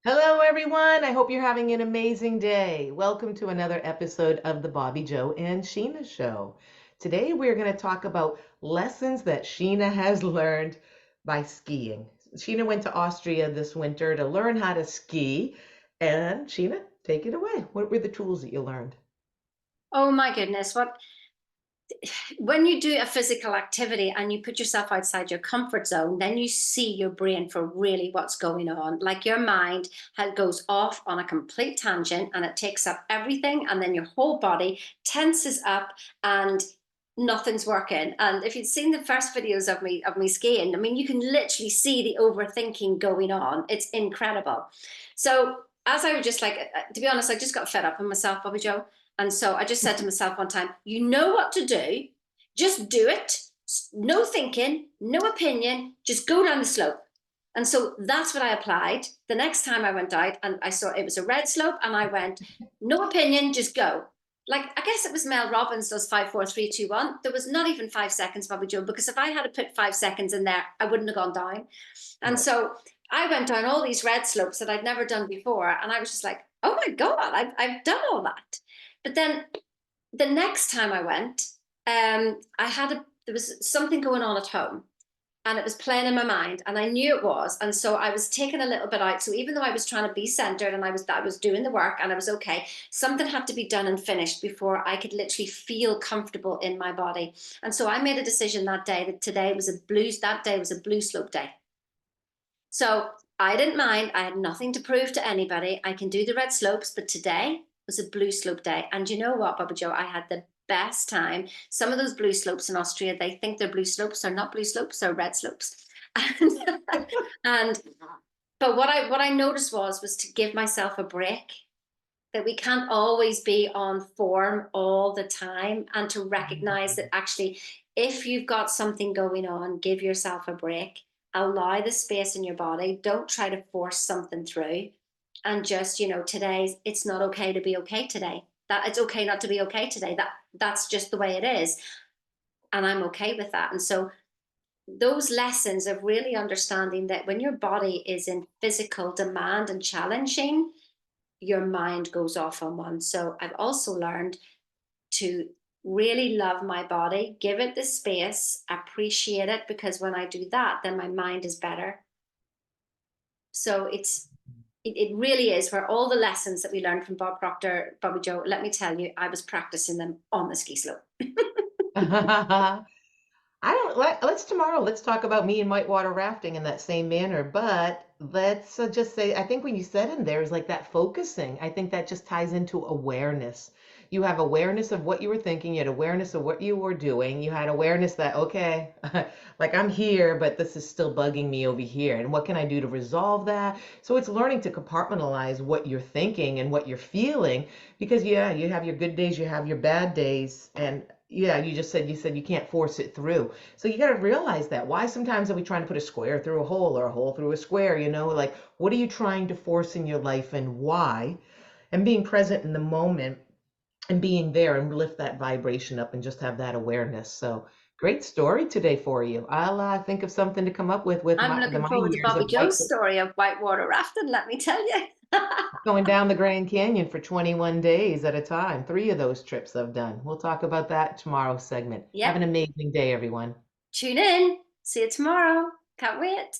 Hello, everyone. I hope you're having an amazing day. Welcome to another episode of the Bobbi Jo and Sheena Show. Today, we're going to talk about lessons that Sheena has learned by skiing. Sheena went to Austria this winter to learn how to ski. And Sheena, take it away. What were the tools that you learned? Oh my goodness, what when you do a physical activity and you put yourself outside your comfort zone, then you see your brain for really what's going on. Like your mind goes off on a complete tangent and it takes up everything, and then your whole body tenses up and nothing's working. And if you'd seen the first videos of me skiing, I mean, you can literally see the overthinking going on. It's incredible. So as I was just like, to be honest, I just got fed up with myself, Bobbi Jo. And so I just said to myself one time, you know what to do, just do it. No thinking, no opinion, just go down the slope. And so that's what I applied. The next time I went out and I saw it was a red slope, and I went, no opinion, just go. Like, I guess it was Mel Robbins does 5, 4, 3, 2, 1. There was not even 5 seconds, Bobbi Jo, because if I had to put 5 seconds in there, I wouldn't have gone down. And Right. so I went down all these red slopes that I'd never done before. And I was just like, oh my God, I've done all that. But then the next time I went, there was something going on at home, and it was playing in my mind, and I knew it was, and so I was taking a little bit out. So even though I was trying to be centered and I was doing the work and I was okay, something had to be done and finished before I could literally feel comfortable in my body. And so I made a decision that day that today was a blues. That day was a blue slope day. So I didn't mind. I had nothing to prove to anybody. I can do the red slopes, but today was a blue slope day. And you know what, Bobbi Jo? I had the best time. Some of those blue slopes in Austria, they think they're blue slopes. They're not blue slopes, they're red slopes. And, and but what I noticed was to give myself a break, that we can't always be on form all the time, and to recognize that actually, if you've got something going on, give yourself a break, allow the space in your body, don't try to force something through. And just, today it's not okay to be okay today, that it's okay not to be okay today, that's just the way it is, and I'm okay with that. And so those lessons of really understanding that when your body is in physical demand and challenging, your mind goes off on one. So I've also learned to really love my body, give it the space, appreciate it, because when I do that, then my mind is better. So it really is where all the lessons that we learned from Bob Proctor, Bobbi Jo, let me tell you, I was practicing them on the ski slope. I don't let's tomorrow. Let's talk about me and whitewater rafting in that same manner. But let's just say, I think when you said in there is like that focusing. I think that just ties into awareness. You have awareness of what you were thinking. You had awareness of what you were doing. You had awareness that, okay, like I'm here, but this is still bugging me over here. And what can I do to resolve that? So it's learning to compartmentalize what you're thinking and what you're feeling, because yeah, you have your good days, you have your bad days, and yeah, you said you can't force it through. So you got to realize that. Why sometimes are we trying to put a square through a hole or a hole through a square? Like what are you trying to force in your life and why? And being present in the moment and being there and lift that vibration up and just have that awareness. So great story today for you. I'll think of something to come up with I'm looking my forward to years of Bobbi Jo's story of whitewater rafting, let me tell you. going down the Grand Canyon for 21 days at a time. 3 of those trips I've done. We'll talk about that tomorrow's segment. Have Yep. an amazing day, everyone. Tune in. See you tomorrow. Can't wait.